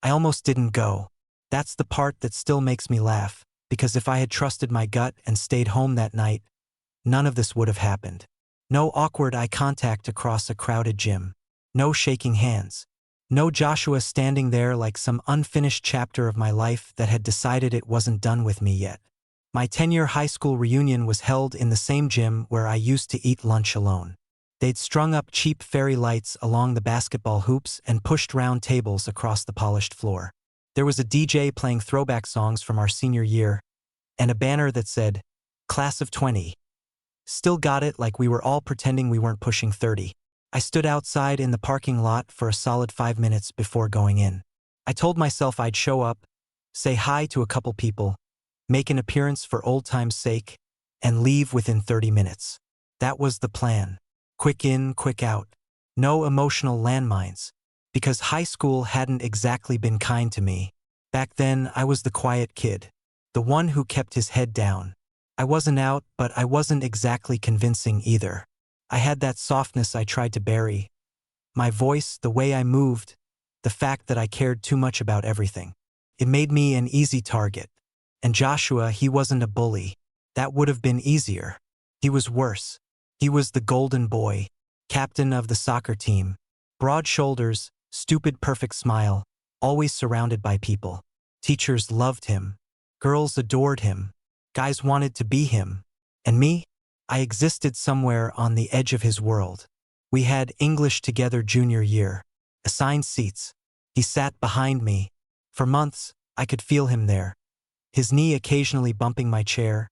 I almost didn't go. That's the part that still makes me laugh, because if I had trusted my gut and stayed home that night, none of this would have happened. No awkward eye contact across a crowded gym. No shaking hands. No Joshua standing there like some unfinished chapter of my life that had decided it wasn't done with me yet. My 10-year high school reunion was held in the same gym where I used to eat lunch alone. They'd strung up cheap fairy lights along the basketball hoops and pushed round tables across the polished floor. There was a DJ playing throwback songs from our senior year, and a banner that said, Class of 20. Still got it like we were all pretending we weren't pushing 30. I stood outside in the parking lot for a solid 5 minutes before going in. I told myself I'd show up, say hi to a couple people, make an appearance for old time's sake, and leave within 30 minutes. That was the plan. Quick in, quick out. No emotional landmines. Because high school hadn't exactly been kind to me. Back then, I was the quiet kid. The one who kept his head down. I wasn't out, but I wasn't exactly convincing either. I had that softness I tried to bury. My voice, the way I moved, the fact that I cared too much about everything. It made me an easy target. And Joshua, he wasn't a bully. That would have been easier. He was worse. He was the golden boy, captain of the soccer team. Broad shoulders, stupid perfect smile, always surrounded by people. Teachers loved him. Girls adored him. Guys wanted to be him. And me? I existed somewhere on the edge of his world. We had English together junior year. Assigned seats. He sat behind me. For months, I could feel him there. His knee occasionally bumping my chair.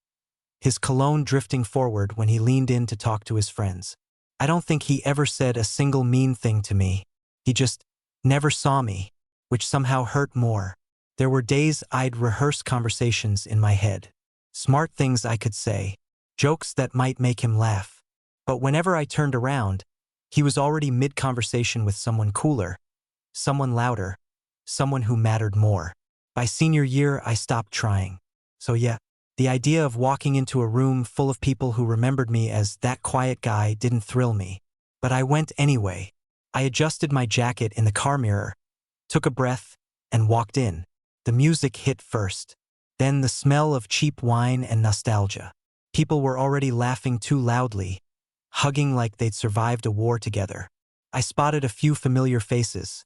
His cologne drifting forward when he leaned in to talk to his friends. I don't think he ever said a single mean thing to me. He just never saw me, which somehow hurt more. There were days I'd rehearse conversations in my head. Smart things I could say. Jokes that might make him laugh. But whenever I turned around, he was already mid-conversation with someone cooler, someone louder, someone who mattered more. By senior year, I stopped trying. So yeah, the idea of walking into a room full of people who remembered me as that quiet guy didn't thrill me. But I went anyway. I adjusted my jacket in the car mirror, took a breath, and walked in. The music hit first. Then the smell of cheap wine and nostalgia. People were already laughing too loudly, hugging like they'd survived a war together. I spotted a few familiar faces.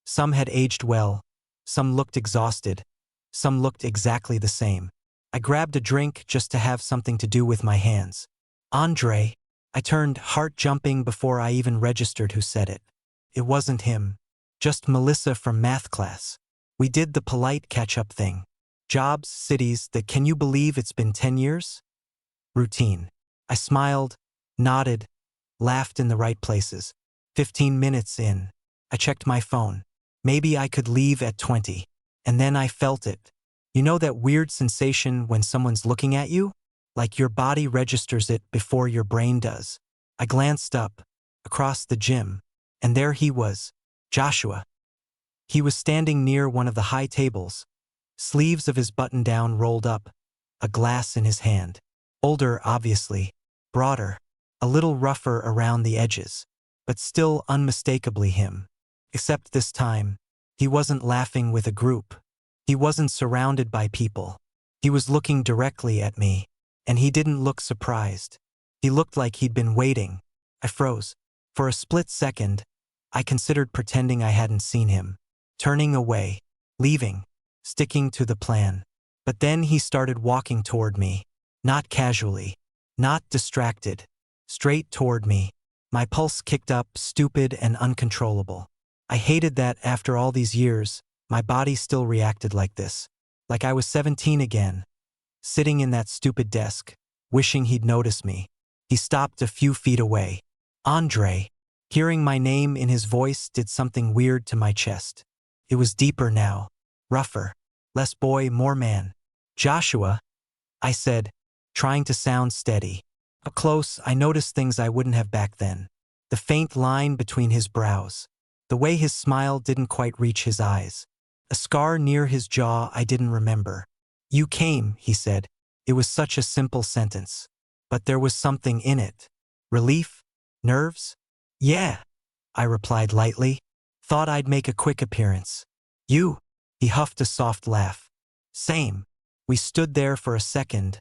Some had aged well. Some looked exhausted. Some looked exactly the same. I grabbed a drink just to have something to do with my hands. Andre. I turned, heart jumping before I even registered who said it. It wasn't him. Just Melissa from math class. We did the polite catch-up thing. Jobs, cities, that can you believe it's been 10 years? Routine. I smiled, nodded, laughed in the right places. 15 minutes in, I checked my phone. Maybe I could leave at 20. And then I felt it. You know that weird sensation when someone's looking at you? Like your body registers it before your brain does. I glanced up, across the gym, and there he was, Joshua. He was standing near one of the high tables, sleeves of his button-down rolled up, a glass in his hand. Older, obviously, broader, a little rougher around the edges, but still unmistakably him. Except this time, he wasn't laughing with a group. He wasn't surrounded by people. He was looking directly at me, and he didn't look surprised. He looked like he'd been waiting. I froze. For a split second, I considered pretending I hadn't seen him, turning away, leaving, sticking to the plan. But then he started walking toward me, not casually, not distracted, straight toward me. My pulse kicked up, stupid and uncontrollable. I hated that after all these years, my body still reacted like this. Like I was 17 again, sitting in that stupid desk, wishing he'd notice me. He stopped a few feet away. Andre. Hearing my name in his voice did something weird to my chest. It was deeper now, rougher, less boy, more man. Joshua, I said, trying to sound steady. Up close, I noticed things I wouldn't have back then. The faint line between his brows. The way his smile didn't quite reach his eyes. A scar near his jaw I didn't remember. You came, he said. It was such a simple sentence. But there was something in it. Relief? Nerves? Yeah, I replied lightly. Thought I'd make a quick appearance. You? He huffed a soft laugh. Same. We stood there for a second,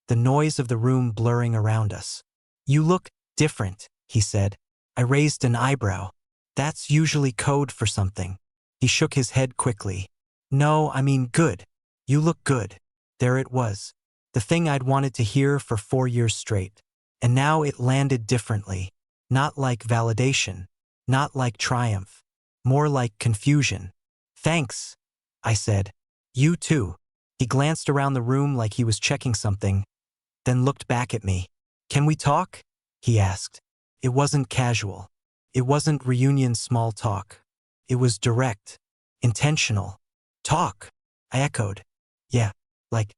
the noise of the room blurring around us. You look different, he said. I raised an eyebrow. That's usually code for something. He shook his head quickly. No, I mean good. You look good. There it was. The thing I'd wanted to hear for 4 years straight. And now it landed differently. Not like validation. Not like triumph. More like confusion. Thanks, I said. You too. He glanced around the room like he was checking something, then looked back at me. Can we talk? He asked. It wasn't casual. It wasn't reunion small talk. It was direct. Intentional. Talk, I echoed. Yeah, like,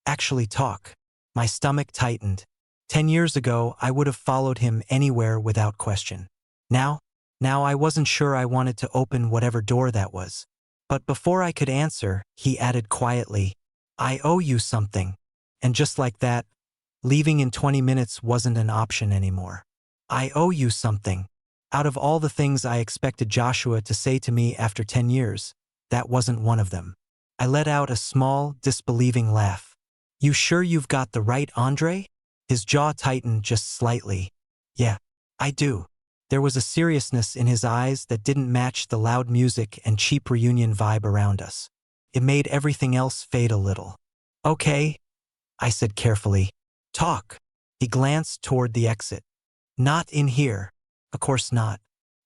actually talk. My stomach tightened. 10 years ago, I would have followed him anywhere without question. Now I wasn't sure I wanted to open whatever door that was. But before I could answer, he added quietly, I owe you something. And just like that, leaving in 20 minutes wasn't an option anymore. I owe you something. Out of all the things I expected Joshua to say to me after 10 years, that wasn't one of them. I let out a small, disbelieving laugh. You sure you've got the right Andre? His jaw tightened just slightly. Yeah, I do. There was a seriousness in his eyes that didn't match the loud music and cheap reunion vibe around us. It made everything else fade a little. Okay, I said carefully. Talk. He glanced toward the exit. Not in here. Of course not.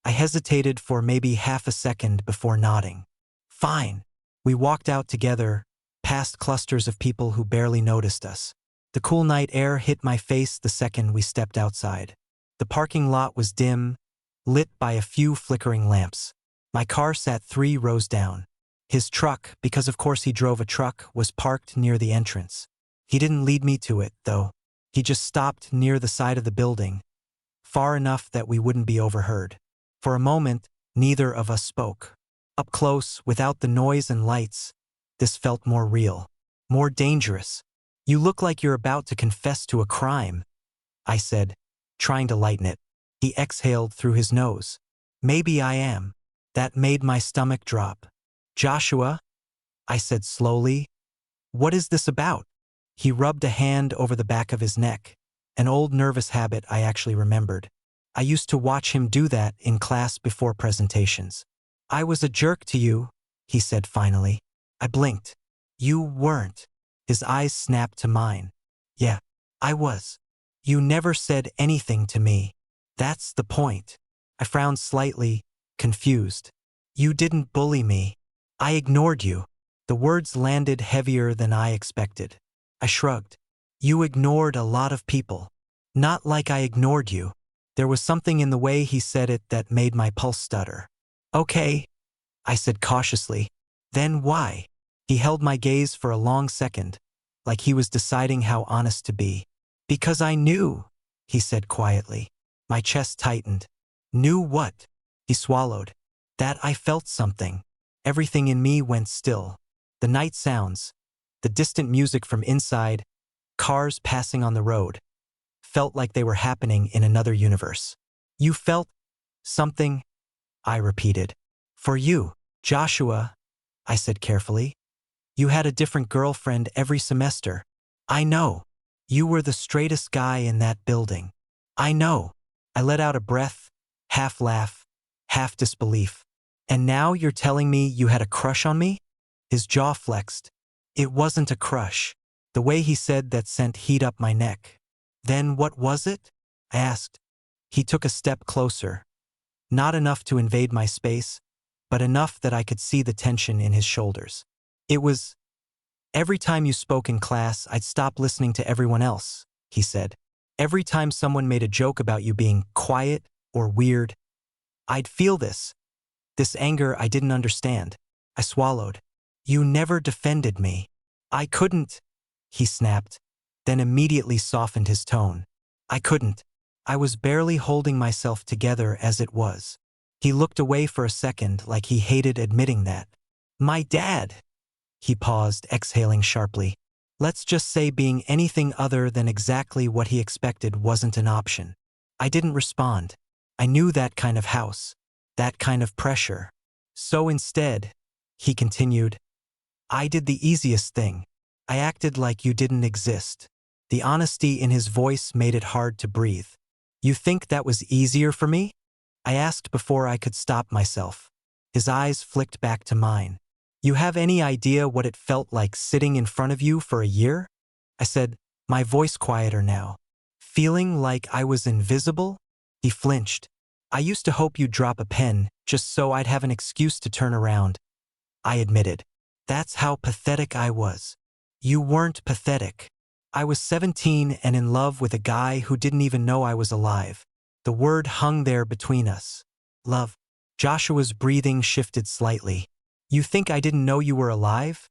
I hesitated for maybe half a second before nodding. Fine. We walked out together, past clusters of people who barely noticed us. The cool night air hit my face the second we stepped outside. The parking lot was dim, lit by a few flickering lamps. My car sat 3 rows down. His truck, because of course he drove a truck, was parked near the entrance. He didn't lead me to it, though. He just stopped near the side of the building, far enough that we wouldn't be overheard. For a moment, neither of us spoke. Up close, without the noise and lights, this felt more real, more dangerous. You look like you're about to confess to a crime, I said, trying to lighten it. He exhaled through his nose. Maybe I am. That made my stomach drop. Joshua, I said slowly, what is this about? He rubbed a hand over the back of his neck, an old nervous habit I actually remembered. I used to watch him do that in class before presentations. I was a jerk to you, he said finally. I blinked. You weren't. His eyes snapped to mine. Yeah, I was. You never said anything to me. That's the point. I frowned slightly, confused. You didn't bully me. I ignored you. The words landed heavier than I expected. I shrugged. You ignored a lot of people. Not like I ignored you. There was something in the way he said it that made my pulse stutter. Okay, I said cautiously. Then why? He held my gaze for a long second, like he was deciding how honest to be. Because I knew, he said quietly. My chest tightened. Knew what? He swallowed. That I felt something. Everything in me went still. The night sounds, the distant music from inside, cars passing on the road, felt like they were happening in another universe. You felt something, I repeated. For you, Joshua, I said carefully. You had a different girlfriend every semester. I know. You were the straightest guy in that building. I know. I let out a breath, half laugh, half disbelief. And now you're telling me you had a crush on me? His jaw flexed. It wasn't a crush. The way he said that sent heat up my neck. Then what was it? I asked. He took a step closer. Not enough to invade my space, but enough that I could see the tension in his shoulders. It was, every time you spoke in class, I'd stop listening to everyone else, he said. Every time someone made a joke about you being quiet or weird, I'd feel this anger I didn't understand. I swallowed. You never defended me. I couldn't, he snapped, then immediately softened his tone. I couldn't. I was barely holding myself together as it was. He looked away for a second like he hated admitting that. My dad. He paused, exhaling sharply. Let's just say being anything other than exactly what he expected wasn't an option. I didn't respond. I knew that kind of house, that kind of pressure. So instead, he continued, I did the easiest thing. I acted like you didn't exist. The honesty in his voice made it hard to breathe. You think that was easier for me? I asked before I could stop myself. His eyes flicked back to mine. You have any idea what it felt like sitting in front of you for a year? I said, my voice quieter now. Feeling like I was invisible? He flinched. I used to hope you'd drop a pen, just so I'd have an excuse to turn around. I admitted. That's how pathetic I was. You weren't pathetic. I was 17 and in love with a guy who didn't even know I was alive. The word hung there between us. Love. Joshua's breathing shifted slightly. You think I didn't know you were alive?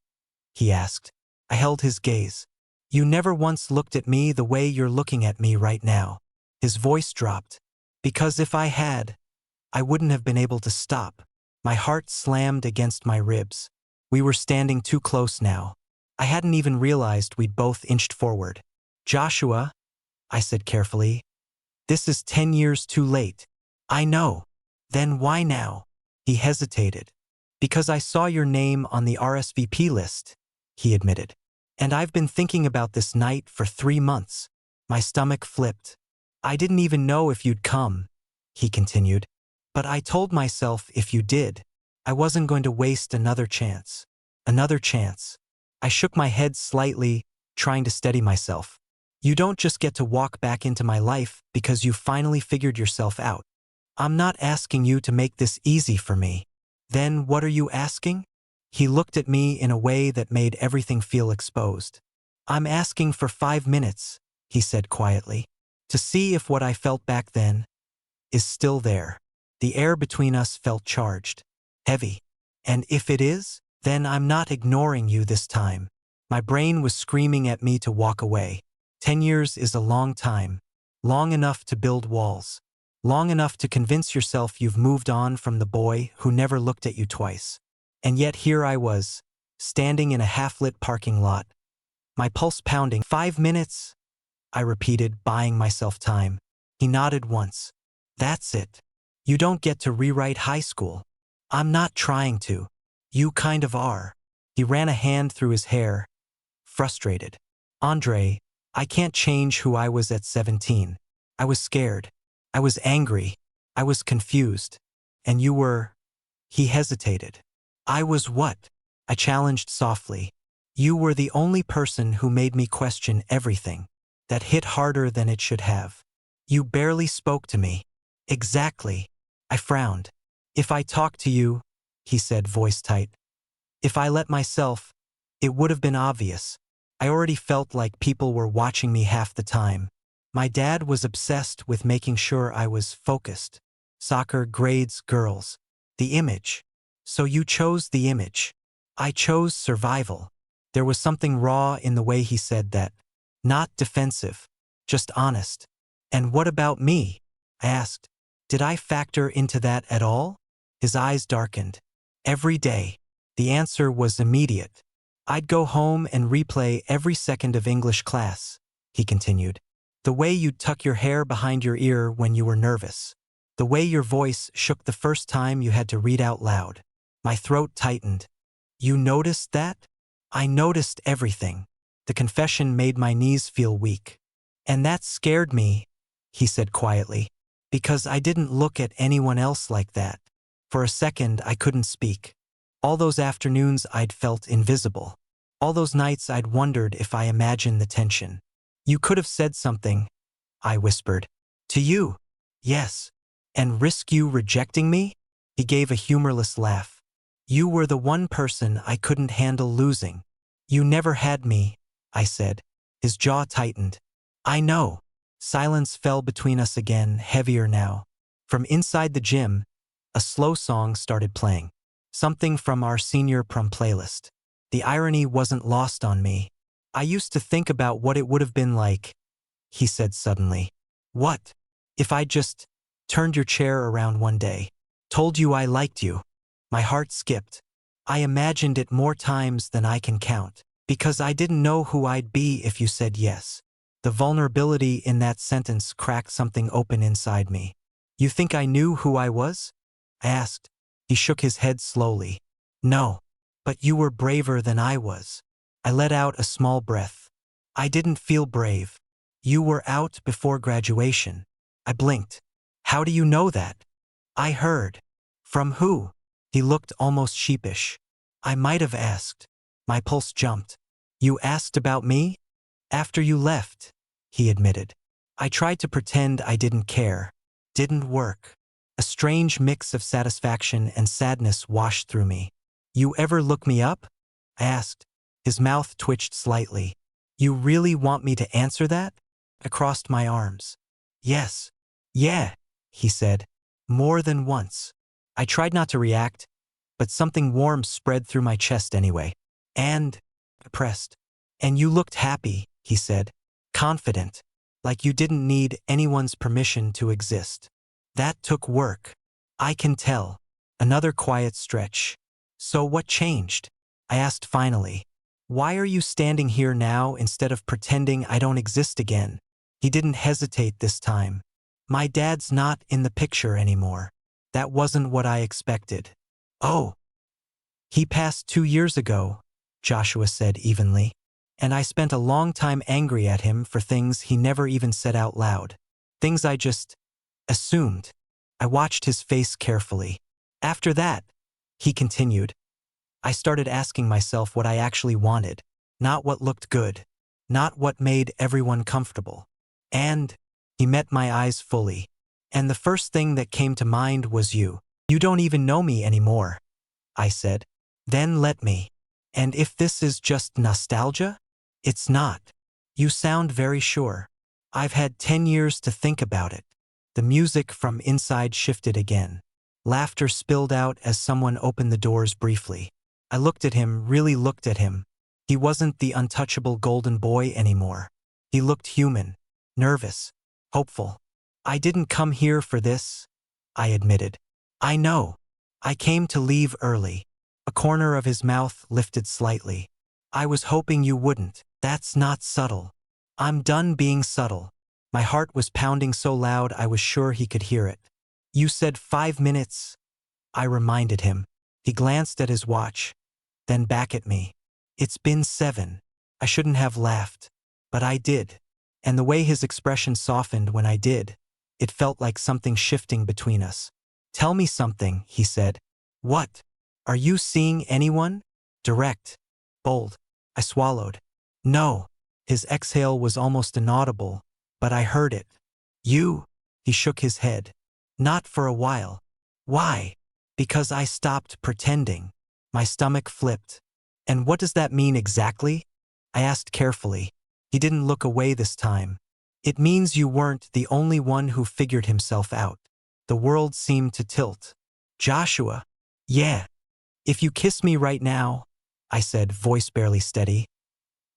He asked. I held his gaze. You never once looked at me the way you're looking at me right now. His voice dropped. Because if I had, I wouldn't have been able to stop. My heart slammed against my ribs. We were standing too close now. I hadn't even realized we'd both inched forward. Joshua, I said carefully, this is 10 years too late. I know. Then why now? He hesitated. Because I saw your name on the RSVP list, he admitted. And I've been thinking about this night for 3 months. My stomach flipped. I didn't even know if you'd come, he continued. But I told myself if you did, I wasn't going to waste another chance. Another chance. I shook my head slightly, trying to steady myself. You don't just get to walk back into my life because you finally figured yourself out. I'm not asking you to make this easy for me. Then what are you asking? He looked at me in a way that made everything feel exposed. I'm asking for 5 minutes, he said quietly, to see if what I felt back then is still there. The air between us felt charged, heavy. And if it is, then I'm not ignoring you this time. My brain was screaming at me to walk away. 10 years is a long time. Long enough to build walls. Long enough to convince yourself you've moved on from the boy who never looked at you twice. And yet here I was, standing in a half-lit parking lot. My pulse pounding. 5 minutes? I repeated, buying myself time. He nodded once. That's it. You don't get to rewrite high school. I'm not trying to. You kind of are. He ran a hand through his hair, frustrated. Andre, I can't change who I was at 17. I was scared. I was angry. I was confused. And you were... He hesitated. I was what? I challenged softly. You were the only person who made me question everything. That hit harder than it should have. You barely spoke to me. Exactly. I frowned. If I talked to you, he said, voice tight. If I let myself, it would have been obvious. I already felt like people were watching me half the time. My dad was obsessed with making sure I was focused. Soccer, grades, girls. The image. So you chose the image. I chose survival. There was something raw in the way he said that. Not defensive. Just honest. And what about me? I asked. Did I factor into that at all? His eyes darkened. Every day. The answer was immediate. I'd go home and replay every second of English class, he continued. The way you'd tuck your hair behind your ear when you were nervous. The way your voice shook the first time you had to read out loud. My throat tightened. You noticed that? I noticed everything. The confession made my knees feel weak. And that scared me, he said quietly, because I didn't look at anyone else like that. For a second, I couldn't speak. All those afternoons I'd felt invisible. All those nights I'd wondered if I imagined the tension. You could have said something, I whispered. To you? Yes. And risk you rejecting me? He gave a humorless laugh. You were the one person I couldn't handle losing. You never had me, I said. His jaw tightened. I know. Silence fell between us again, heavier now. From inside the gym, a slow song started playing. Something from our senior prom playlist. The irony wasn't lost on me. I used to think about what it would have been like, he said suddenly. What? If I just turned your chair around one day, told you I liked you. My heart skipped. I imagined it more times than I can count, because I didn't know who I'd be if you said yes. The vulnerability in that sentence cracked something open inside me. You think I knew who I was? I asked. He shook his head slowly. No. But you were braver than I was. I let out a small breath. I didn't feel brave. You were out before graduation. I blinked. How do you know that? I heard. From who? He looked almost sheepish. I might have asked. My pulse jumped. You asked about me? After you left, he admitted. I tried to pretend I didn't care. Didn't work. A strange mix of satisfaction and sadness washed through me. You ever look me up? I asked. His mouth twitched slightly. You really want me to answer that? I crossed my arms. Yes. Yeah, he said. More than once. I tried not to react, but something warm spread through my chest anyway. And, I pressed. And you looked happy, he said. Confident. Like you didn't need anyone's permission to exist. That took work. I can tell. Another quiet stretch. So what changed? I asked finally. Why are you standing here now instead of pretending I don't exist again? He didn't hesitate this time. My dad's not in the picture anymore. That wasn't what I expected. Oh. He passed 2 years ago, Joshua said evenly. And I spent a long time angry at him for things he never even said out loud. Things I just assumed. I watched his face carefully. After that, he continued, I started asking myself what I actually wanted, not what looked good, not what made everyone comfortable. And he met my eyes fully. And the first thing that came to mind was you. You don't even know me anymore, I said. Then let me. And if this is just nostalgia? It's not. You sound very sure. I've had 10 years to think about it. The music from inside shifted again. Laughter spilled out as someone opened the doors briefly. I looked at him, really looked at him. He wasn't the untouchable golden boy anymore. He looked human, nervous, hopeful. I didn't come here for this, I admitted. I know. I came to leave early. A corner of his mouth lifted slightly. I was hoping you wouldn't. That's not subtle. I'm done being subtle. My heart was pounding so loud I was sure he could hear it. You said 5 minutes, I reminded him. He glanced at his watch, then back at me. It's been 7. I shouldn't have laughed, but I did. And the way his expression softened when I did, it felt like something shifting between us. Tell me something, he said. What? Are you seeing anyone? Direct. Bold. I swallowed. No. His exhale was almost inaudible, but I heard it. You? He shook his head. Not for a while. Why? Because I stopped pretending. My stomach flipped. And what does that mean exactly? I asked carefully. He didn't look away this time. It means you weren't the only one who figured himself out. The world seemed to tilt. Joshua. Yeah. If you kiss me right now, I said, voice barely steady.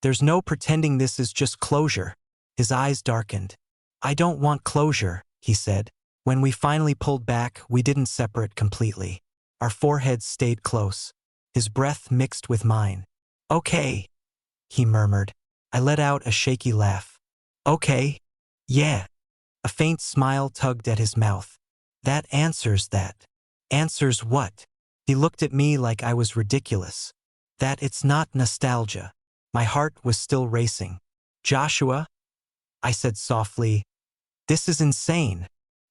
There's no pretending, this is just closure. His eyes darkened. I don't want closure, he said. When we finally pulled back, we didn't separate completely. Our foreheads stayed close. His breath mixed with mine. Okay, he murmured. I let out a shaky laugh. Okay. Yeah. A faint smile tugged at his mouth. That answers that. Answers what? He looked at me like I was ridiculous. That it's not nostalgia. My heart was still racing. Joshua, I said softly, this is insane.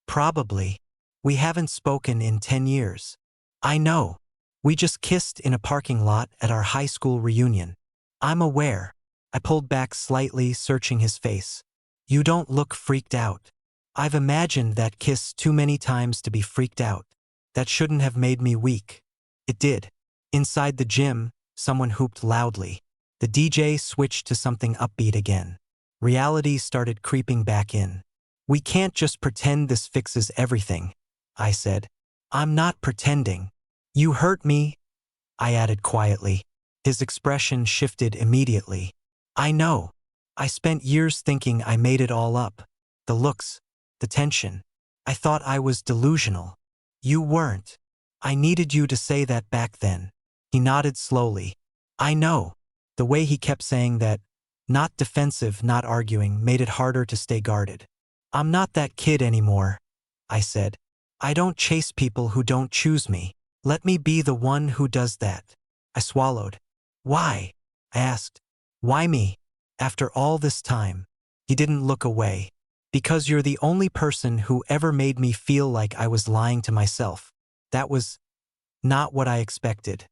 Probably. We haven't spoken in 10 years. I know. We just kissed in a parking lot at our high school reunion. I'm aware. I pulled back slightly, searching his face. You don't look freaked out. I've imagined that kiss too many times to be freaked out. That shouldn't have made me weak. It did. Inside the gym, someone hooped loudly. The DJ switched to something upbeat again. Reality started creeping back in. We can't just pretend this fixes everything, I said. I'm not pretending. You hurt me, I added quietly. His expression shifted immediately. I know. I spent years thinking I made it all up. The looks, the tension. I thought I was delusional. You weren't. I needed you to say that back then. He nodded slowly. I know. The way he kept saying that, not defensive, not arguing, made it harder to stay guarded. I'm not that kid anymore, I said. I don't chase people who don't choose me. Let me be the one who does that. I swallowed. Why? I asked. Why me? After all this time. He didn't look away. Because you're the only person who ever made me feel like I was lying to myself. That was not what I expected.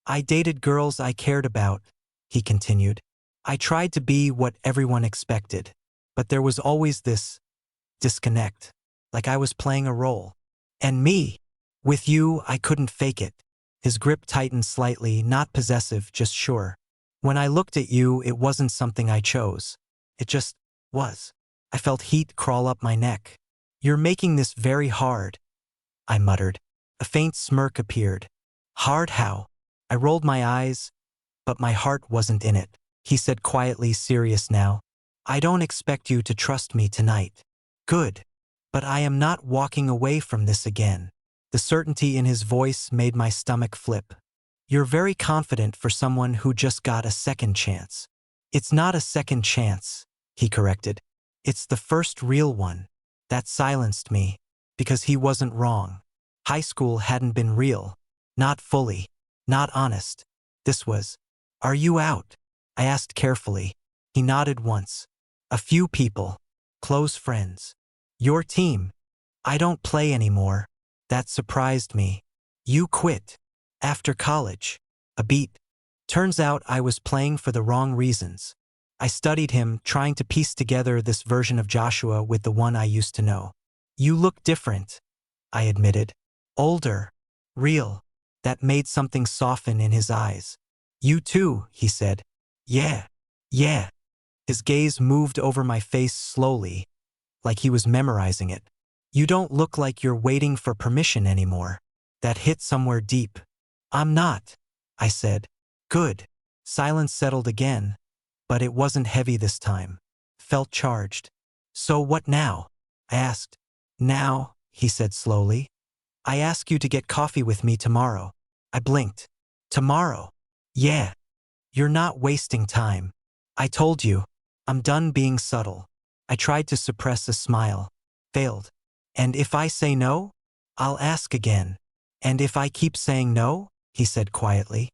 I dated girls I cared about, he continued. I tried to be what everyone expected. But there was always this disconnect. Like I was playing a role. And me. With you, I couldn't fake it. His grip tightened slightly, not possessive, just sure. When I looked at you, it wasn't something I chose. It just was. I felt heat crawl up my neck. You're making this very hard, I muttered. A faint smirk appeared. Hard how? I rolled my eyes, but my heart wasn't in it. He said quietly, serious now. I don't expect you to trust me tonight. Good. But I am not walking away from this again. The certainty in his voice made my stomach flip. You're very confident for someone who just got a second chance. It's not a second chance, he corrected. It's the first real one. That silenced me, because he wasn't wrong. High school hadn't been real. Not fully. Not honest. This was. Are you out? I asked carefully. He nodded once. A few people. Close friends. Your team. I don't play anymore. That surprised me. You quit. After college. A beat. Turns out I was playing for the wrong reasons. I studied him, trying to piece together this version of Joshua with the one I used to know. You look different, I admitted. Older. Real. That made something soften in his eyes. You too, he said. Yeah. Yeah. His gaze moved over my face slowly, like he was memorizing it. You don't look like you're waiting for permission anymore. That hit somewhere deep. I'm not, I said. Good. Silence settled again, but it wasn't heavy this time. Felt charged. So what now? I asked. Now, he said slowly. I ask you to get coffee with me tomorrow. I blinked. Tomorrow? Yeah. You're not wasting time. I told you. I'm done being subtle. I tried to suppress a smile. Failed. And if I say no, I'll ask again. And if I keep saying no, he said quietly.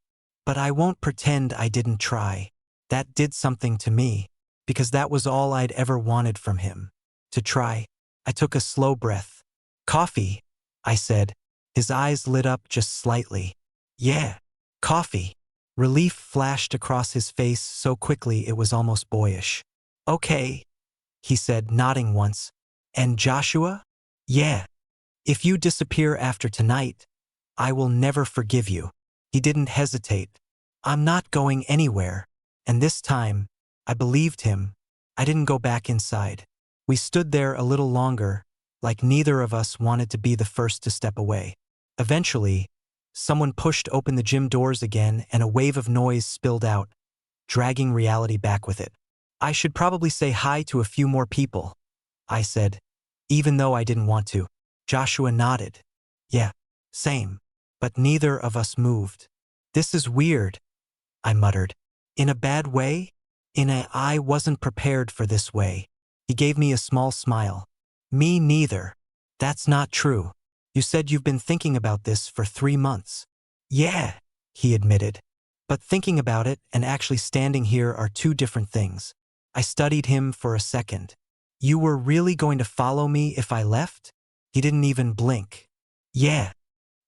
But I won't pretend I didn't try. That did something to me, because that was all I'd ever wanted from him. To try. I took a slow breath. Coffee, I said. His eyes lit up just slightly. Yeah, coffee. Relief flashed across his face so quickly it was almost boyish. Okay, he said, nodding once. And Joshua? Yeah. If you disappear after tonight, I will never forgive you. He didn't hesitate. I'm not going anywhere. And this time, I believed him. I didn't go back inside. We stood there a little longer, like neither of us wanted to be the first to step away. Eventually, someone pushed open the gym doors again and a wave of noise spilled out, dragging reality back with it. I should probably say hi to a few more people, I said, even though I didn't want to. Joshua nodded. Yeah, same. But neither of us moved. This is weird, I muttered. In a bad way? I wasn't prepared for this way. He gave me a small smile. Me neither. That's not true. You said you've been thinking about this for 3 months. Yeah, he admitted. But thinking about it and actually standing here are two different things. I studied him for a second. You were really going to follow me if I left? He didn't even blink. Yeah.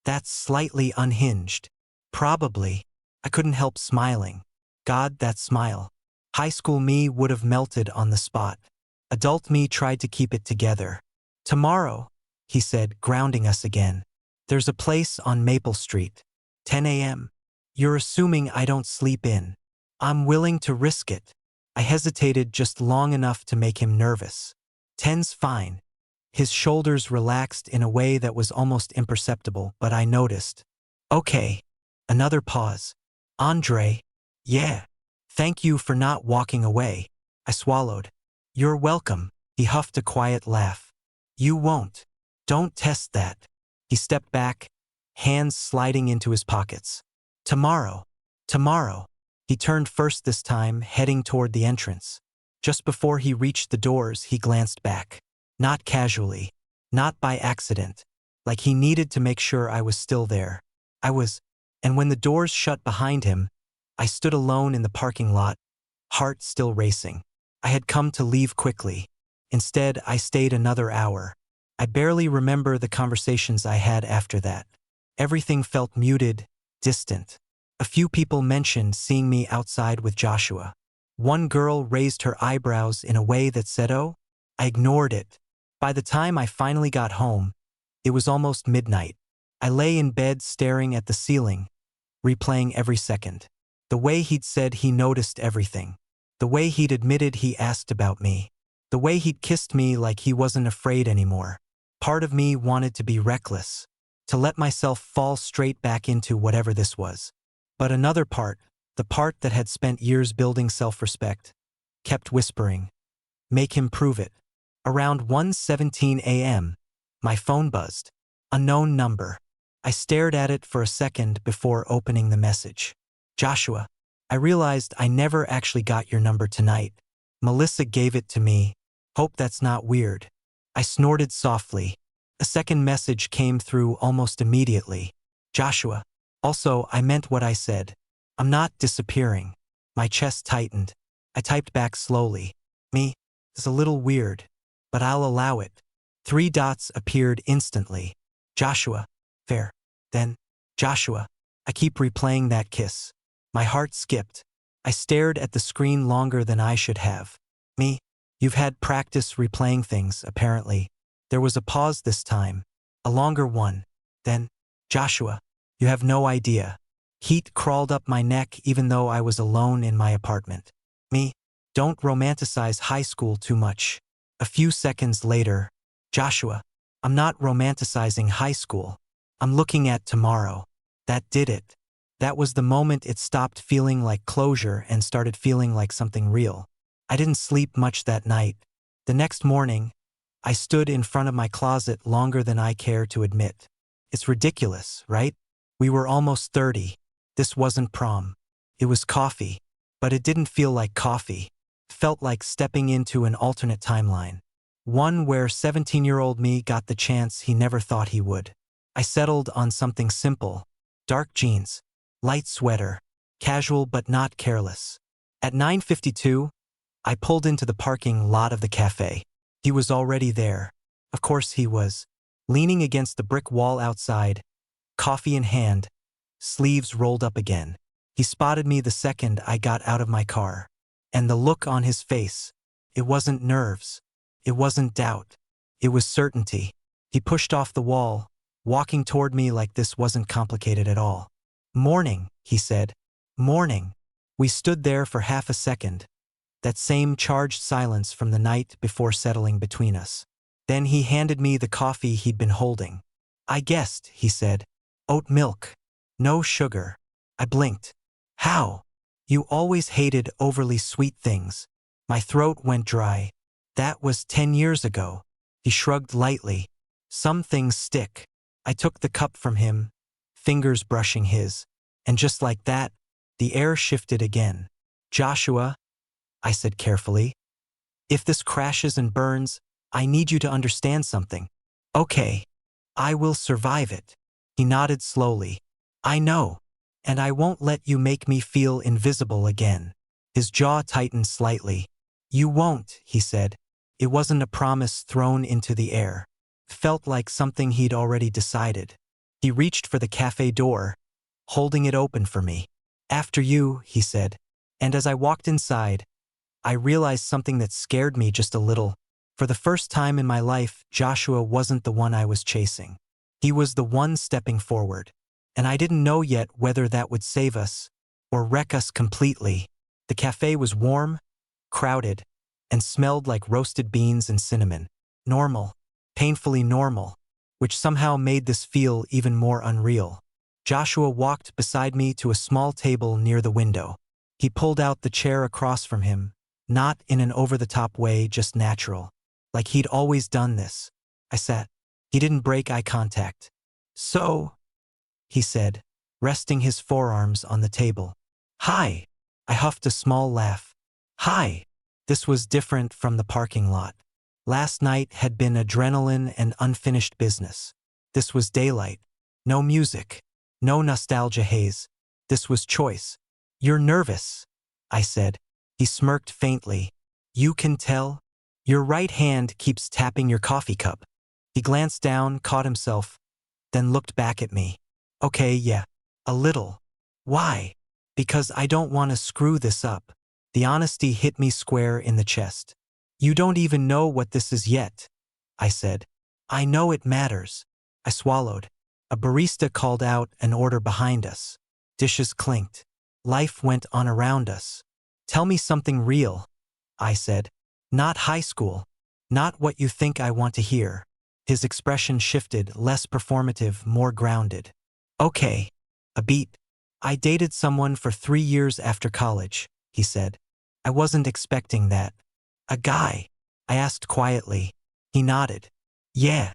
That's slightly unhinged. Probably. I couldn't help smiling. God, that smile. High school me would have melted on the spot. Adult me tried to keep it together. Tomorrow, he said, grounding us again. There's a place on Maple Street. 10 a.m. You're assuming I don't sleep in. I'm willing to risk it. I hesitated just long enough to make him nervous. 10's fine. His shoulders relaxed in a way that was almost imperceptible, but I noticed. Okay. Another pause. Andre. Yeah. Thank you for not walking away. I swallowed. You're welcome. He huffed a quiet laugh. You won't. Don't test that. He stepped back, hands sliding into his pockets. Tomorrow. Tomorrow. He turned first this time, heading toward the entrance. Just before he reached the doors, he glanced back. Not casually. Not by accident. Like he needed to make sure I was still there. I was And when the doors shut behind him, I stood alone in the parking lot, heart still racing. I had come to leave quickly. Instead, I stayed another hour. I barely remember the conversations I had after that. Everything felt muted, distant. A few people mentioned seeing me outside with Joshua. One girl raised her eyebrows in a way that said, "Oh?" I ignored it. By the time I finally got home, it was almost midnight. I lay in bed staring at the ceiling, replaying every second. The way he'd said he noticed everything. The way he'd admitted he asked about me. The way he'd kissed me like he wasn't afraid anymore. Part of me wanted to be reckless, to let myself fall straight back into whatever this was. But another part, the part that had spent years building self-respect, kept whispering, "Make him prove it." Around 1:17 a.m., my phone buzzed. Unknown number. I stared at it for a second before opening the message. "Joshua, I realized I never actually got your number tonight. Melissa gave it to me. Hope that's not weird." I snorted softly. A second message came through almost immediately. "Joshua, also, I meant what I said. I'm not disappearing." My chest tightened. I typed back slowly. "Me? It's a little weird, but I'll allow it." 3 dots appeared instantly. "Joshua. Fair. Then, Joshua." I keep replaying that kiss. My heart skipped. I stared at the screen longer than I should have. "Me? You've had practice replaying things, apparently." There was a pause this time. A longer one. Then, "Joshua. You have no idea." Heat crawled up my neck even though I was alone in my apartment. "Me? Don't romanticize high school too much." A few seconds later, "Joshua. I'm not romanticizing high school. I'm looking at tomorrow." That did it. That was the moment it stopped feeling like closure and started feeling like something real. I didn't sleep much that night. The next morning, I stood in front of my closet longer than I care to admit. It's ridiculous, right? We were almost 30. This wasn't prom. It was coffee. But it didn't feel like coffee. It felt like stepping into an alternate timeline. One where 17-year-old me got the chance he never thought he would. I settled on something simple. Dark jeans. Light sweater. Casual but not careless. At 9:52, I pulled into the parking lot of the cafe. He was already there. Of course he was. Leaning against the brick wall outside, coffee in hand, sleeves rolled up again. He spotted me the second I got out of my car. And the look on his face, it wasn't nerves. It wasn't doubt. It was certainty. He pushed off the wall, walking toward me like this wasn't complicated at all. "Morning," he said. "Morning." We stood there for half a second. That same charged silence from the night before settling between us. Then he handed me the coffee he'd been holding. "I guessed," he said. "Oat milk. No sugar." I blinked. "How? You always hated overly sweet things." My throat went dry. "That was 10 years ago." He shrugged lightly. "Some things stick." I took the cup from him, fingers brushing his. And just like that, the air shifted again. "Joshua," I said carefully, "if this crashes and burns, I need you to understand something." "Okay. I will survive it." He nodded slowly. "I know. And I won't let you make me feel invisible again." His jaw tightened slightly. "You won't," he said. It wasn't a promise thrown into the air. It felt like something he'd already decided. He reached for the cafe door, holding it open for me. "After you," he said. And as I walked inside, I realized something that scared me just a little. For the first time in my life, Joshua wasn't the one I was chasing. He was the one stepping forward. And I didn't know yet whether that would save us or wreck us completely. The cafe was warm, crowded, and smelled like roasted beans and cinnamon. Normal. Painfully normal. Which somehow made this feel even more unreal. Joshua walked beside me to a small table near the window. He pulled out the chair across from him, not in an over-the-top way, just natural. Like he'd always done this. I sat. He didn't break eye contact. "So," he said, resting his forearms on the table. "Hi." I huffed a small laugh. "Hi." This was different from the parking lot. Last night had been adrenaline and unfinished business. This was daylight. No music. No nostalgia haze. This was choice. You're nervous, I said. He smirked faintly. You can tell? Your right hand keeps tapping your coffee cup. He glanced down, caught himself, then looked back at me. Okay, yeah. A little. Why? Because I don't want to screw this up. The honesty hit me square in the chest. You don't even know what this is yet, I said. I know it matters. I swallowed. A barista called out an order behind us. Dishes clinked. Life went on around us. Tell me something real, I said. Not high school. Not what you think I want to hear. His expression shifted, less performative, more grounded. Okay. A beat. I dated someone for 3 years after college, he said. I wasn't expecting that. A guy? I asked quietly. He nodded. Yeah.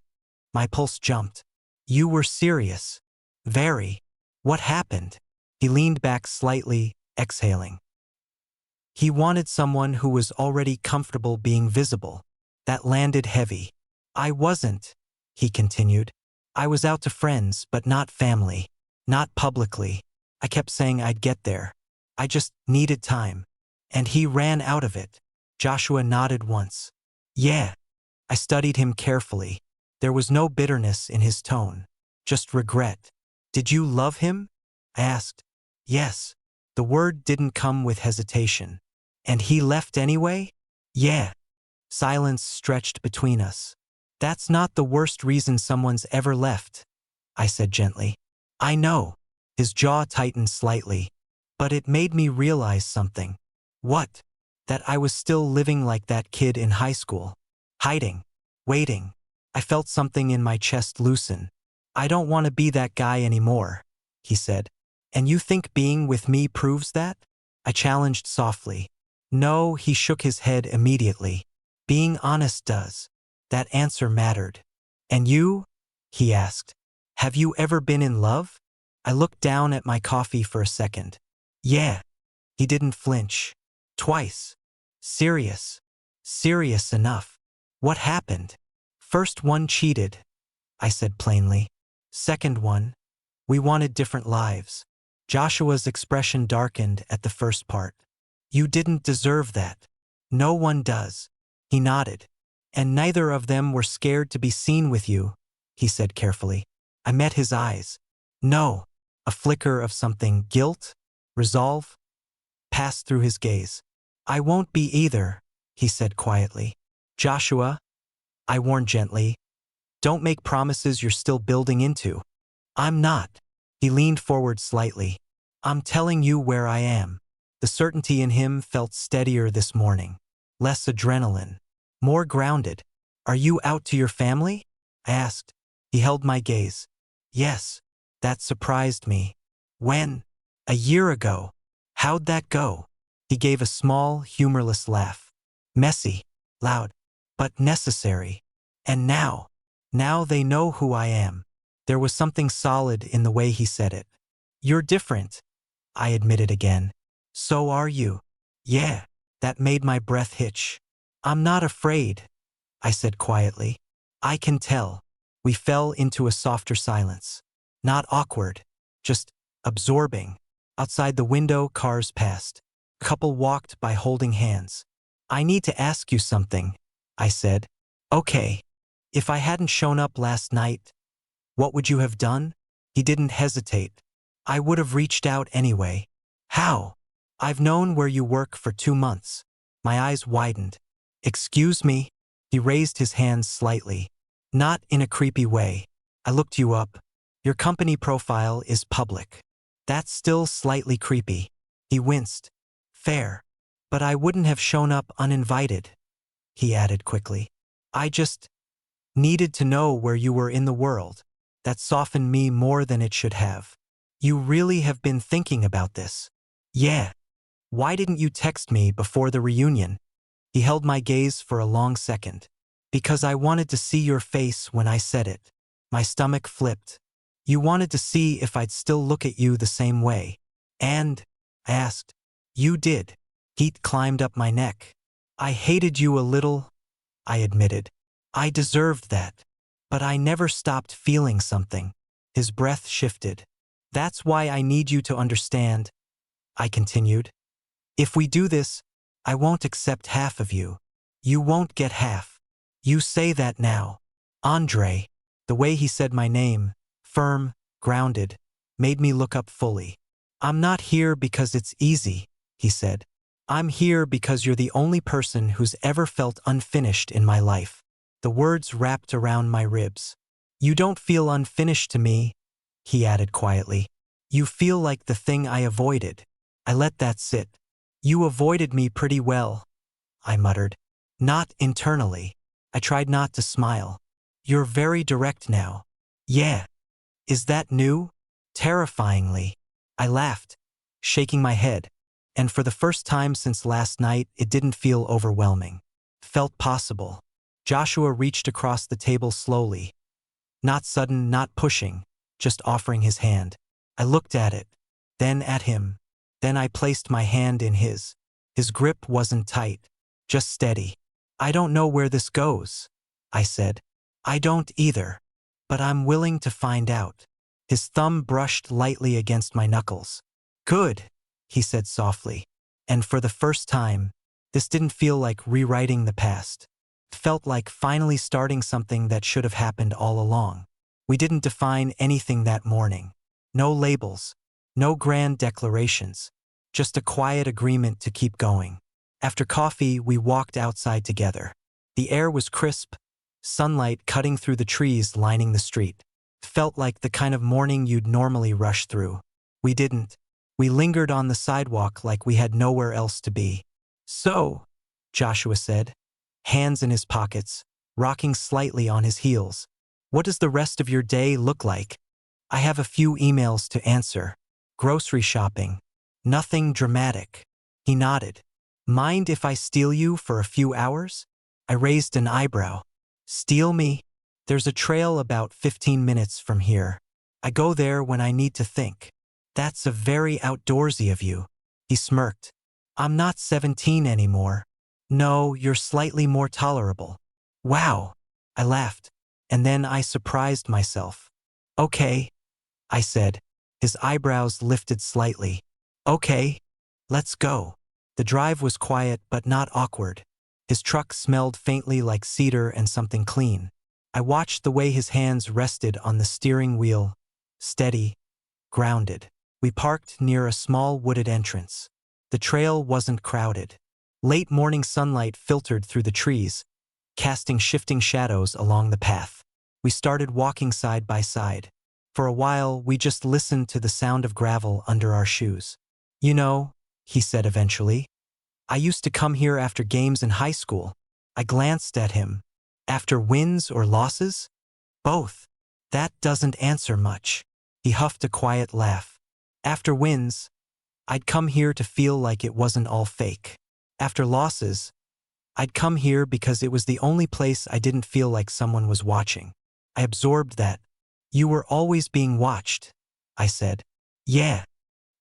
My pulse jumped. You were serious. Very. What happened? He leaned back slightly, exhaling. He wanted someone who was already comfortable being visible. That landed heavy. I wasn't, he continued. I was out to friends, but not family. Not publicly. I kept saying I'd get there. I just needed time. And he ran out of it. Joshua nodded once. Yeah. I studied him carefully. There was no bitterness in his tone. Just regret. Did you love him? I asked. Yes. The word didn't come with hesitation. And he left anyway? Yeah. Silence stretched between us. That's not the worst reason someone's ever left, I said gently. I know. His jaw tightened slightly. But it made me realize something. What? That I was still living like that kid in high school. Hiding. Waiting. I felt something in my chest loosen. I don't want to be that guy anymore, he said. And you think being with me proves that? I challenged softly. No, he shook his head immediately. Being honest does. That answer mattered. And you? He asked. Have you ever been in love? I looked down at my coffee for a second. Yeah. He didn't flinch. Twice. Serious. Serious enough. What happened? First one cheated, I said plainly. Second one, we wanted different lives. Joshua's expression darkened at the first part. You didn't deserve that. No one does. He nodded. And neither of them were scared to be seen with you, he said carefully. I met his eyes. No. A flicker of something, guilt, resolve, passed through his gaze. I won't be either, he said quietly. Joshua, I warned gently, don't make promises you're still building into. I'm not. He leaned forward slightly. I'm telling you where I am. The certainty in him felt steadier this morning. Less adrenaline. More grounded. Are you out to your family? I asked. He held my gaze. Yes. That surprised me. When? A year ago. How'd that go? He gave a small, humorless laugh. Messy. Loud. But necessary. And now they know who I am. There was something solid in the way he said it. You're different, I admitted again. So are you. Yeah, that made my breath hitch. I'm not afraid, I said quietly. I can tell. We fell into a softer silence. Not awkward, just absorbing. Outside the window, cars passed. A couple walked by holding hands. I need to ask you something, I said. Okay. If I hadn't shown up last night, what would you have done? He didn't hesitate. I would have reached out anyway. How? I've known where you work for 2 months. My eyes widened. Excuse me? He raised his hands slightly. Not in a creepy way. I looked you up. Your company profile is public. That's still slightly creepy. He winced. Fair. But I wouldn't have shown up uninvited, he added quickly. I just needed to know where you were in the world. That softened me more than it should have. You really have been thinking about this. Yeah. Why didn't you text me before the reunion? He held my gaze for a long second. Because I wanted to see your face when I said it. My stomach flipped. You wanted to see if I'd still look at you the same way. And, I asked, you did. Heat climbed up my neck. I hated you a little, I admitted. I deserved that. But I never stopped feeling something. His breath shifted. That's why I need you to understand, I continued. If we do this, I won't accept half of you. You won't get half. You say that now. Andre. The way he said my name, firm, grounded, made me look up fully. I'm not here because it's easy, he said. I'm here because you're the only person who's ever felt unfinished in my life. The words wrapped around my ribs. You don't feel unfinished to me, he added quietly. You feel like the thing I avoided. I let that sit. You avoided me pretty well, I muttered. Not internally. I tried not to smile. You're very direct now. Yeah. Is that new? Terrifyingly. I laughed, shaking my head, and for the first time since last night, it didn't feel overwhelming. Felt possible. Joshua reached across the table slowly. Not sudden, not pushing, just offering his hand. I looked at it, then at him. Then I placed my hand in his. His grip wasn't tight, just steady. I don't know where this goes, I said. I don't either, but I'm willing to find out. His thumb brushed lightly against my knuckles. Good, he said softly. And for the first time, this didn't feel like rewriting the past. It felt like finally starting something that should have happened all along. We didn't define anything that morning. No labels, no grand declarations, just a quiet agreement to keep going. After coffee, we walked outside together. The air was crisp, sunlight cutting through the trees lining the street. It felt like the kind of morning you'd normally rush through. We didn't. We lingered on the sidewalk like we had nowhere else to be. So, Joshua said, hands in his pockets, rocking slightly on his heels. What does the rest of your day look like? I have a few emails to answer. Grocery shopping. Nothing dramatic. He nodded. Mind if I steal you for a few hours? I raised an eyebrow. Steal me? There's a trail about 15 minutes from here. I go there when I need to think. That's a very outdoorsy of you. He smirked. I'm not 17 anymore. No, you're slightly more tolerable. Wow. I laughed. And then I surprised myself. Okay, I said. His eyebrows lifted slightly. Okay, let's go. The drive was quiet but not awkward. His truck smelled faintly like cedar and something clean. I watched the way his hands rested on the steering wheel, steady, grounded. We parked near a small wooded entrance. The trail wasn't crowded. Late morning sunlight filtered through the trees, casting shifting shadows along the path. We started walking side by side. For a while, we just listened to the sound of gravel under our shoes. You know, he said eventually, I used to come here after games in high school. I glanced at him. After wins or losses? Both. That doesn't answer much. He huffed a quiet laugh. After wins, I'd come here to feel like it wasn't all fake. After losses, I'd come here because it was the only place I didn't feel like someone was watching. I absorbed that. You were always being watched, I said. Yeah.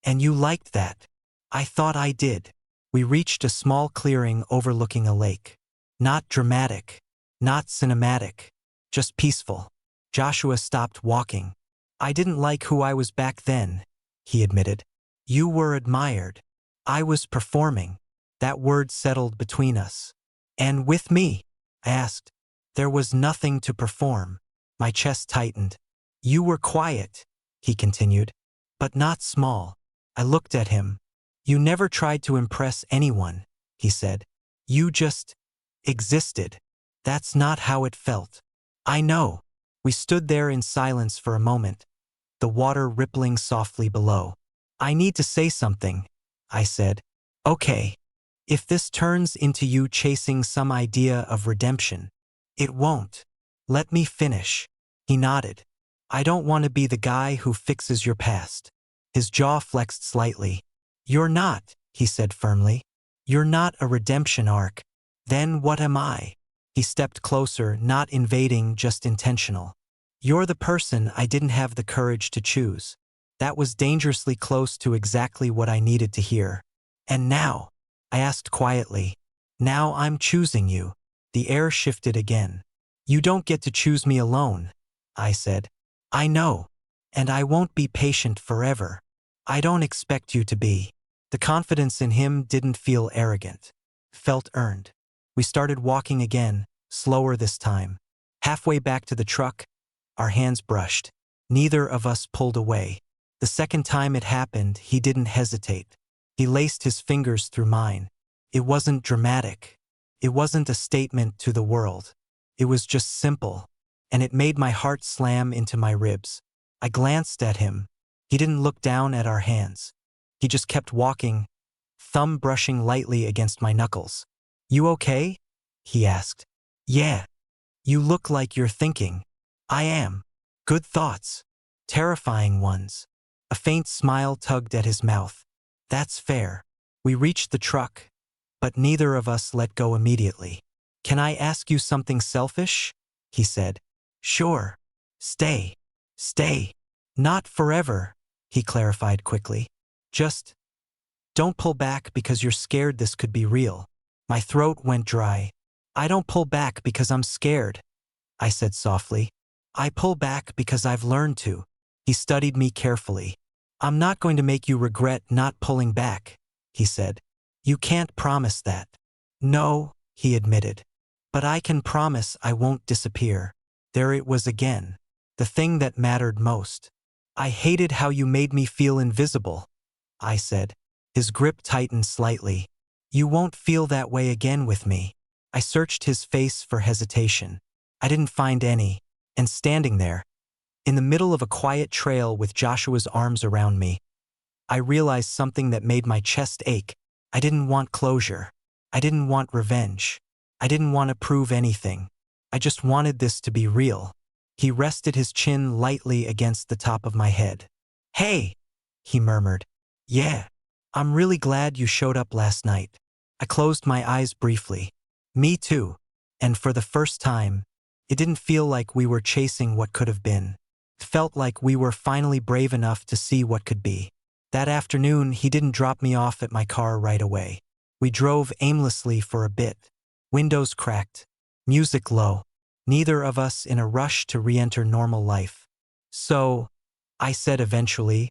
And you liked that. I thought I did. We reached a small clearing overlooking a lake. Not dramatic, not cinematic, just peaceful. Joshua stopped walking. I didn't like who I was back then, he admitted. You were admired. I was performing. That word settled between us. And with me? I asked. There was nothing to perform. My chest tightened. You were quiet, he continued, but not small. I looked at him. You never tried to impress anyone, he said. You just existed. That's not how it felt. I know. We stood there in silence for a moment, the water rippling softly below. I need to say something, I said. Okay. If this turns into you chasing some idea of redemption, it won't. Let me finish. He nodded. I don't want to be the guy who fixes your past. His jaw flexed slightly. You're not, he said firmly. You're not a redemption arc. Then what am I? He stepped closer, not invading, just intentional. You're the person I didn't have the courage to choose. That was dangerously close to exactly what I needed to hear. And now? I asked quietly. Now I'm choosing you. The air shifted again. You don't get to choose me alone, I said. I know. And I won't be patient forever. I don't expect you to be. The confidence in him didn't feel arrogant. Felt earned. We started walking again, slower this time. Halfway back to the truck, our hands brushed. Neither of us pulled away. The second time it happened, he didn't hesitate. He laced his fingers through mine. It wasn't dramatic. It wasn't a statement to the world. It was just simple, and it made my heart slam into my ribs. I glanced at him. He didn't look down at our hands. He just kept walking, thumb brushing lightly against my knuckles. "You okay?" he asked. "Yeah. You look like you're thinking." "I am. Good thoughts. Terrifying ones." A faint smile tugged at his mouth. "That's fair." We reached the truck, but neither of us let go immediately. "Can I ask you something selfish?" he said. "Sure. Stay. Stay. Not forever," he clarified quickly. "Just don't pull back because you're scared this could be real." My throat went dry. "I don't pull back because I'm scared," I said softly. "I pull back because I've learned to." He studied me carefully. "I'm not going to make you regret not pulling back," he said. "You can't promise that." "No," he admitted. "But I can promise I won't disappear." There it was again. The thing that mattered most. "I hated how you made me feel invisible," I said. His grip tightened slightly. "You won't feel that way again with me." I searched his face for hesitation. I didn't find any. And standing there, in the middle of a quiet trail with Joshua's arms around me, I realized something that made my chest ache. I didn't want closure. I didn't want revenge. I didn't want to prove anything. I just wanted this to be real. He rested his chin lightly against the top of my head. "Hey," he murmured. "Yeah. I'm really glad you showed up last night." I closed my eyes briefly. Me too. And for the first time, it didn't feel like we were chasing what could have been. It felt like we were finally brave enough to see what could be. That afternoon, he didn't drop me off at my car right away. We drove aimlessly for a bit. Windows cracked. Music low. Neither of us in a rush to re-enter normal life. "So," I said eventually,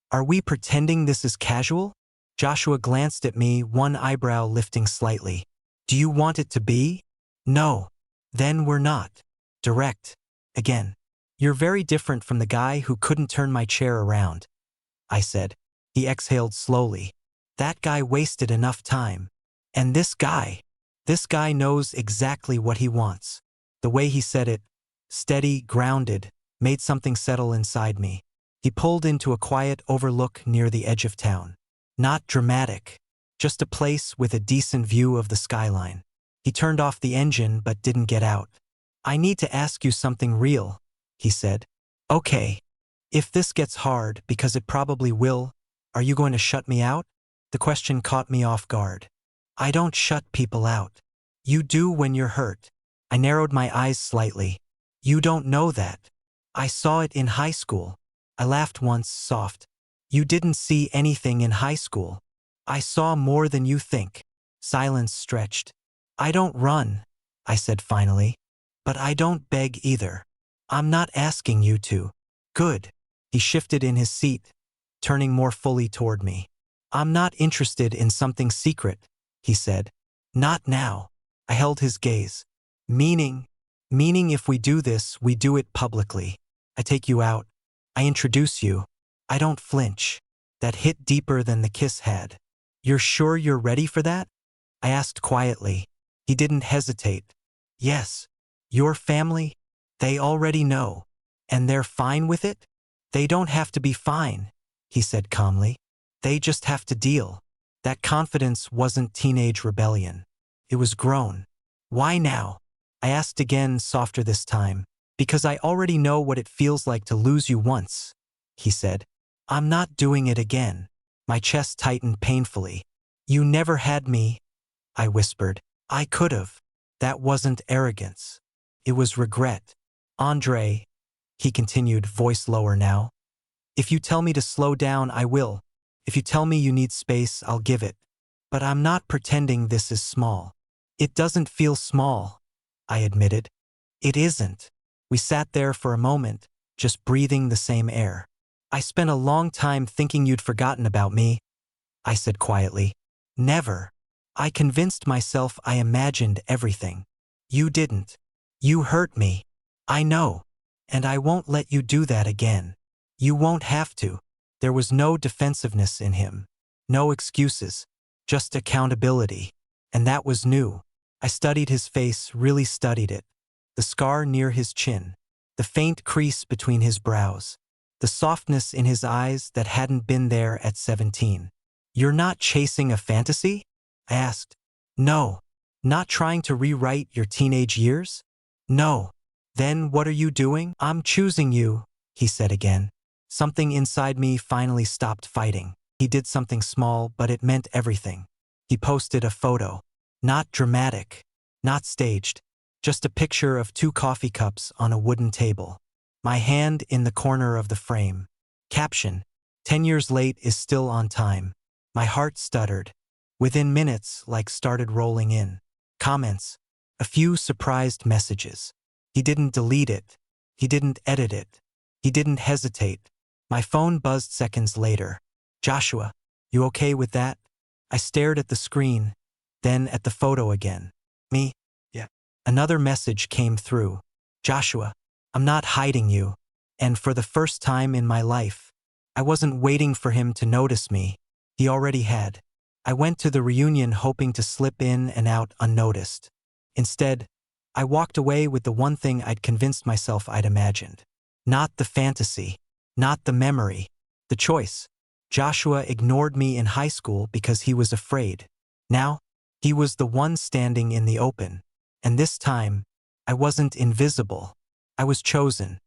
"are we pretending this is casual?" Joshua glanced at me, one eyebrow lifting slightly. "Do you want it to be?" "No." "Then we're not." Direct. Again. "You're very different from the guy who couldn't turn my chair around," I said. He exhaled slowly. "That guy wasted enough time. And this guy knows exactly what he wants." The way he said it, steady, grounded, made something settle inside me. He pulled into a quiet overlook near the edge of town. Not dramatic, just a place with a decent view of the skyline. He turned off the engine but didn't get out. "I need to ask you something real," he said. "Okay. If this gets hard, because it probably will, are you going to shut me out?" The question caught me off guard. "I don't shut people out." "You do when you're hurt." I narrowed my eyes slightly. "You don't know that. I saw it in high school." I laughed once, soft. "You didn't see anything in high school. I saw more than you think." Silence stretched. "I don't run," I said finally. "But I don't beg either. I'm not asking you to." "Good." He shifted in his seat, turning more fully toward me. "I'm not interested in something secret," he said. "Not now." I held his gaze. Meaning if we do this, we do it publicly. I take you out. I introduce you. I don't flinch. That hit deeper than the kiss had. "You're sure you're ready for that?" I asked quietly. He didn't hesitate. "Yes. Your family? They already know. And they're fine with it?" "They don't have to be fine," he said calmly. "They just have to deal." That confidence wasn't teenage rebellion. It was grown. "Why now?" I asked again, softer this time. "Because I already know what it feels like to lose you once," he said. "I'm not doing it again." My chest tightened painfully. "You never had me," I whispered. "I could've." That wasn't arrogance. It was regret. "Andre," he continued, voice lower now, "if you tell me to slow down, I will. If you tell me you need space, I'll give it. But I'm not pretending this is small." "It doesn't feel small," I admitted. "It isn't." We sat there for a moment, just breathing the same air. I spent a long time thinking you'd forgotten about me, I said quietly. Never. I convinced myself I imagined everything. You didn't. You hurt me. I know. And I won't let you do that again. You won't have to. There was no defensiveness in him. No excuses. Just accountability. And that was new. I studied his face, really studied it. The scar near his chin. The faint crease between his brows. The softness in his eyes that hadn't been there at 17. You're not chasing a fantasy? I asked. No. Not trying to rewrite your teenage years? No. Then what are you doing? I'm choosing you, he said again. Something inside me finally stopped fighting. He did something small, but it meant everything. He posted a photo. Not dramatic. Not staged. Just a picture of 2 coffee cups on a wooden table. My hand in the corner of the frame. Caption: 10 years late is still on time. My heart stuttered. Within minutes, started rolling in. Comments. A few surprised messages. He didn't delete it. He didn't edit it. He didn't hesitate. My phone buzzed seconds later. Joshua, you okay with that? I stared at the screen, then at the photo again. Me? Yeah. Another message came through. Joshua, I'm not hiding you. And for the first time in my life, I wasn't waiting for him to notice me. He already had. I went to the reunion hoping to slip in and out unnoticed. Instead, I walked away with the one thing I'd convinced myself I'd imagined. Not the fantasy. Not the memory. The choice. Joshua ignored me in high school because he was afraid. Now, he was the one standing in the open. And this time, I wasn't invisible. I was chosen.